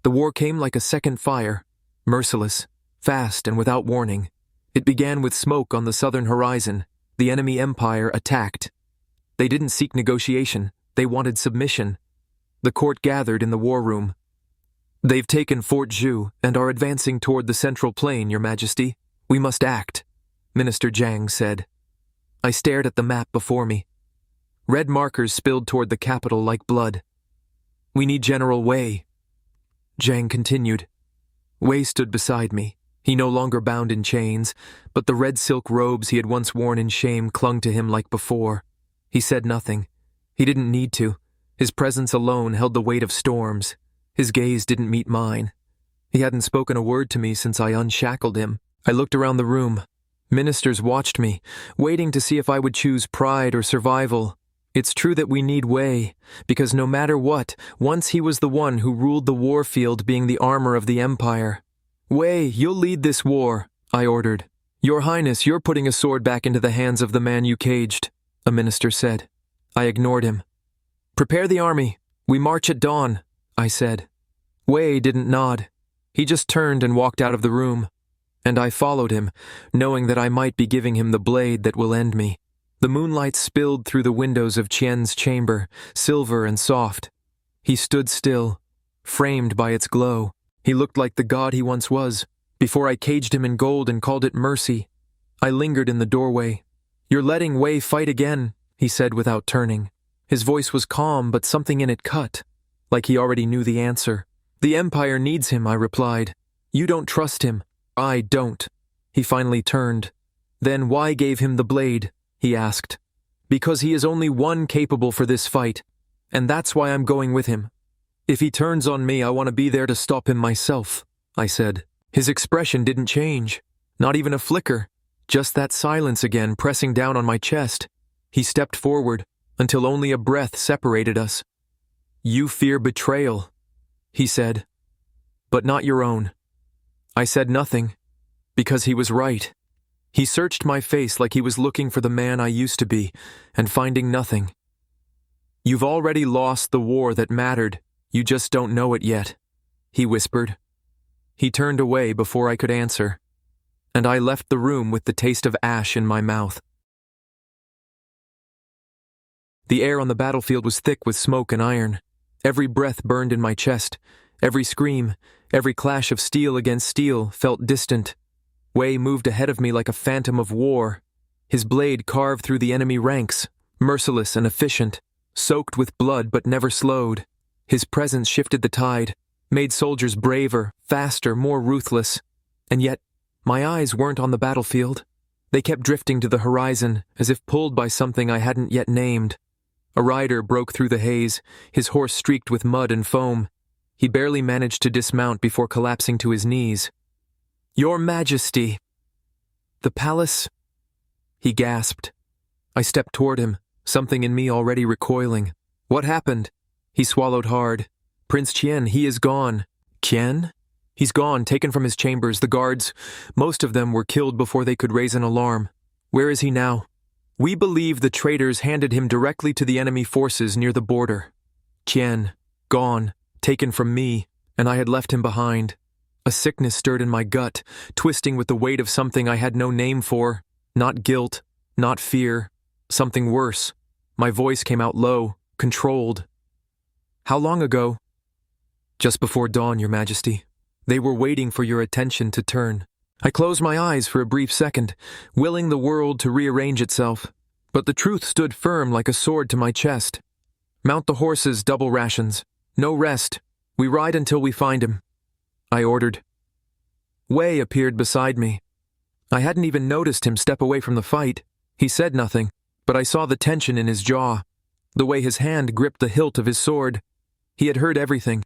The war came like a second fire, merciless, fast, and without warning. It began with smoke on the southern horizon. The enemy empire attacked. They didn't seek negotiation. They wanted submission. The court gathered in the war room. "They've taken Fort Zhu and are advancing toward the central plain, Your Majesty. We must act," Minister Jiang said. I stared at the map before me. Red markers spilled toward the capital like blood. "We need General Wei," Jiang continued. Wei stood beside me. He no longer bound in chains, but the red silk robes he had once worn in shame clung to him like before. He said nothing. He didn't need to. His presence alone held the weight of storms. His gaze didn't meet mine. He hadn't spoken a word to me since I unshackled him. I looked around the room. Ministers watched me, waiting to see if I would choose pride or survival. It's true that we need Wei, because no matter what, once he was the one who ruled the war field, being the armor of the empire. "Wei, you'll lead this war," I ordered. "Your Highness, you're putting a sword back into the hands of the man you caged," a minister said. I ignored him. "Prepare the army. We march at dawn," I said. Wei didn't nod. He just turned and walked out of the room. And I followed him, knowing that I might be giving him the blade that will end me. The moonlight spilled through the windows of Qian's chamber, silver and soft. He stood still, framed by its glow. He looked like the god he once was, before I caged him in gold and called it mercy. I lingered in the doorway. "You're letting Wei fight again," he said without turning. His voice was calm, but something in it cut, like he already knew the answer. "The Empire needs him," I replied. "You don't trust him." "I don't." He finally turned. "Then why gave him the blade?" he asked. "Because he is only one capable for this fight, and that's why I'm going with him. If he turns on me, I want to be there to stop him myself," I said. His expression didn't change, not even a flicker, just that silence again pressing down on my chest. He stepped forward, until only a breath separated us. "You fear betrayal," he said, "but not your own." I said nothing, because he was right. He searched my face like he was looking for the man I used to be, and finding nothing. "You've already lost the war that mattered, you just don't know it yet," he whispered. He turned away before I could answer, and I left the room with the taste of ash in my mouth. The air on the battlefield was thick with smoke and iron. Every breath burned in my chest. Every scream, every clash of steel against steel felt distant. Wei moved ahead of me like a phantom of war. His blade carved through the enemy ranks, merciless and efficient, soaked with blood but never slowed. His presence shifted the tide, made soldiers braver, faster, more ruthless. And yet, my eyes weren't on the battlefield. They kept drifting to the horizon, as if pulled by something I hadn't yet named. A rider broke through the haze, his horse streaked with mud and foam. He barely managed to dismount before collapsing to his knees. "Your Majesty!" "The palace?" he gasped. I stepped toward him, something in me already recoiling. "What happened?" He swallowed hard. "Prince Qian, he is gone." "Qian?" "He's gone, taken from his chambers. The guards, most of them were killed before they could raise an alarm." "Where is he now?" "We believe the traitors handed him directly to the enemy forces near the border." Qian, gone, taken from me, and I had left him behind. A sickness stirred in my gut, twisting with the weight of something I had no name for. Not guilt, not fear, something worse. My voice came out low, controlled. "How long ago?" "Just before dawn, Your Majesty. They were waiting for your attention to turn." I closed my eyes for a brief second, willing the world to rearrange itself. But the truth stood firm like a sword to my chest. "Mount the horses, double rations. No rest. We ride until we find him," I ordered. Wei appeared beside me. I hadn't even noticed him step away from the fight. He said nothing, but I saw the tension in his jaw, the way his hand gripped the hilt of his sword. He had heard everything,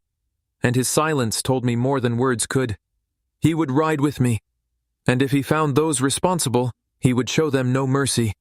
and his silence told me more than words could. He would ride with me, and if he found those responsible, he would show them no mercy.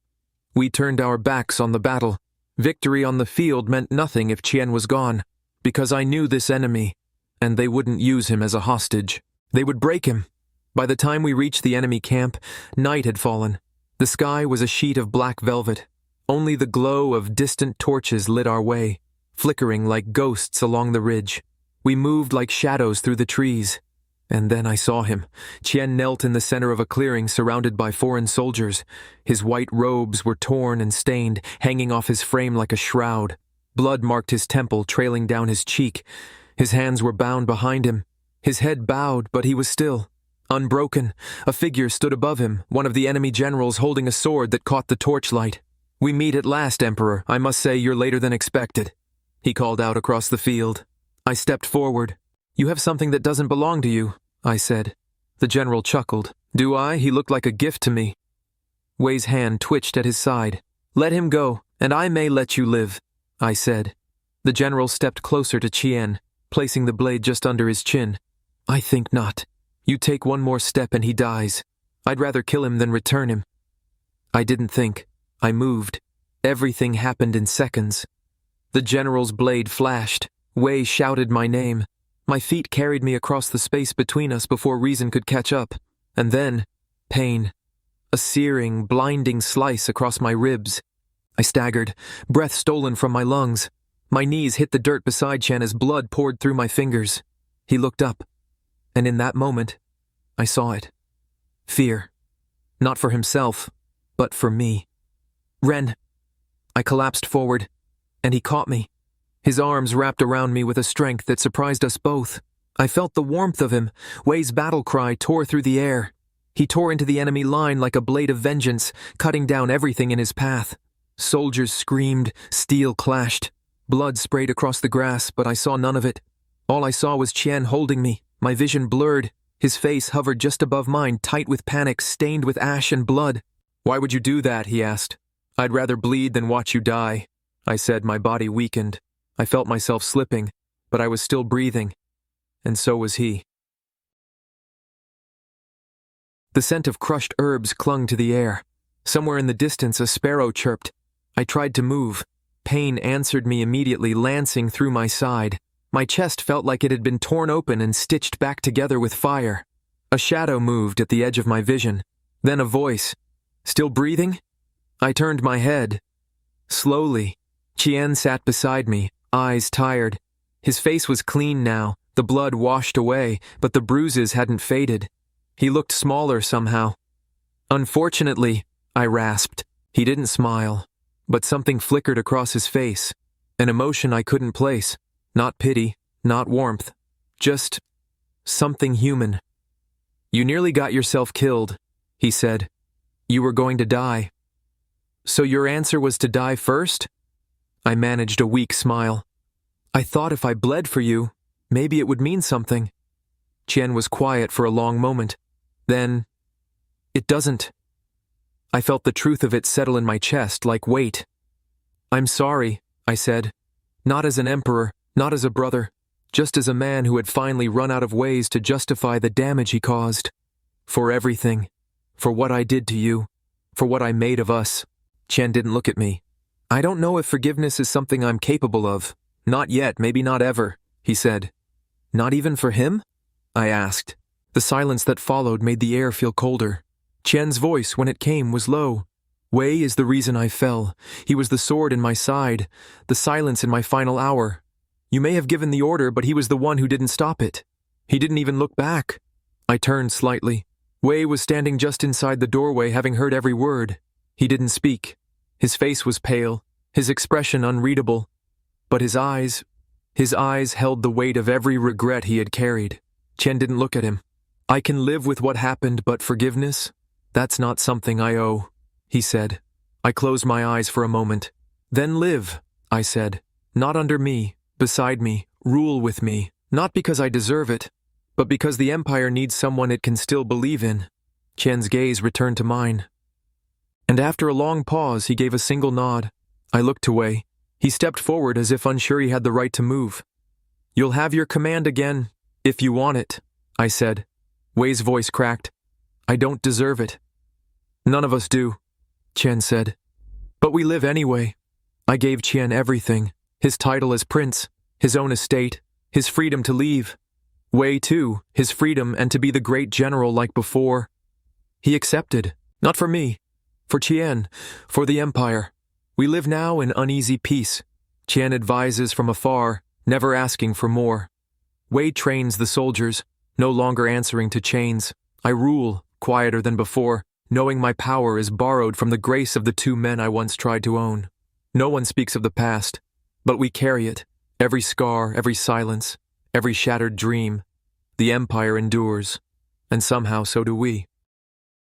We turned our backs on the battle. Victory on the field meant nothing if Qian was gone, because I knew this enemy, and they wouldn't use him as a hostage. They would break him. By the time we reached the enemy camp, night had fallen. The sky was a sheet of black velvet. Only the glow of distant torches lit our way, flickering like ghosts along the ridge. We moved like shadows through the trees. And then I saw him. Qian knelt in the center of a clearing surrounded by foreign soldiers. His white robes were torn and stained, hanging off his frame like a shroud. Blood marked his temple, trailing down his cheek. His hands were bound behind him. His head bowed, but he was still. Unbroken, a figure stood above him, one of the enemy generals holding a sword that caught the torchlight. "We meet at last, Emperor. I must say you're later than expected," he called out across the field. I stepped forward. "You have something that doesn't belong to you," I said. The general chuckled. "Do I? He looked like a gift to me." Wei's hand twitched at his side. "Let him go, and I may let you live," I said. The general stepped closer to Qian, placing the blade just under his chin. "I think not. You take one more step and he dies. I'd rather kill him than return him." I didn't think. I moved. Everything happened in seconds. The general's blade flashed. Wei shouted my name. My feet carried me across the space between us before reason could catch up. And then, pain. A searing, blinding slice across my ribs. I staggered, breath stolen from my lungs. My knees hit the dirt beside Qian as blood poured through my fingers. He looked up. And in that moment, I saw it. Fear. Not for himself, but for me. "Ren." I collapsed forward, and he caught me. His arms wrapped around me with a strength that surprised us both. I felt the warmth of him. Wei's battle cry tore through the air. He tore into the enemy line like a blade of vengeance, cutting down everything in his path. Soldiers screamed, steel clashed. Blood sprayed across the grass, but I saw none of it. All I saw was Qian holding me, my vision blurred. His face hovered just above mine, tight with panic, stained with ash and blood. "Why would you do that?" he asked. "I'd rather bleed than watch you die," I said, my body weakened. I felt myself slipping, but I was still breathing. And so was he. The scent of crushed herbs clung to the air. Somewhere in the distance, a sparrow chirped. I tried to move. Pain answered me immediately, lancing through my side. My chest felt like it had been torn open and stitched back together with fire. A shadow moved at the edge of my vision. Then a voice. "Still breathing?" I turned my head. Slowly, Qian sat beside me, eyes tired. His face was clean now, the blood washed away, but the bruises hadn't faded. He looked smaller somehow. "Unfortunately," I rasped. He didn't smile, but something flickered across his face, an emotion I couldn't place. Not pity, not warmth, just something human. "You nearly got yourself killed," he said. "You were going to die." "So your answer was to die first?" I managed a weak smile. "I thought if I bled for you, maybe it would mean something." Qian was quiet for a long moment. Then, "It doesn't." I felt the truth of it settle in my chest like weight. "I'm sorry," I said. "Not as an emperor, not as a brother, just as a man who had finally run out of ways to justify the damage he caused. For everything. For what I did to you. For what I made of us." Qian didn't look at me. "I don't know if forgiveness is something I'm capable of. Not yet, maybe not ever," he said. "Not even for him?" I asked. The silence that followed made the air feel colder. Qian's voice, when it came, was low. "Wei is the reason I fell. He was the sword in my side, the silence in my final hour. You may have given the order, but he was the one who didn't stop it. He didn't even look back." I turned slightly. Wei was standing just inside the doorway, having heard every word. He didn't speak. His face was pale, his expression unreadable. But his eyes held the weight of every regret he had carried. Qian didn't look at him. "I can live with what happened, but forgiveness? That's not something I owe," he said. I closed my eyes for a moment. "Then live," I said. "Not under me, beside me, rule with me, not because I deserve it, but because the Empire needs someone it can still believe in." Qian's gaze returned to mine. And after a long pause, he gave a single nod. I looked to Wei. He stepped forward as if unsure he had the right to move. "You'll have your command again, if you want it," I said. Wei's voice cracked. "I don't deserve it." "None of us do," Qian said. "But we live anyway." I gave Qian everything. His title as prince, his own estate, his freedom to leave. Wei, too, his freedom and to be the great general like before. He accepted, not for me, for Qian, for the Empire. We live now in uneasy peace. Qian advises from afar, never asking for more. Wei trains the soldiers, no longer answering to chains. I rule, quieter than before, knowing my power is borrowed from the grace of the two men I once tried to own. No one speaks of the past, but we carry it, every scar, every silence, every shattered dream. The empire endures, and somehow so do we.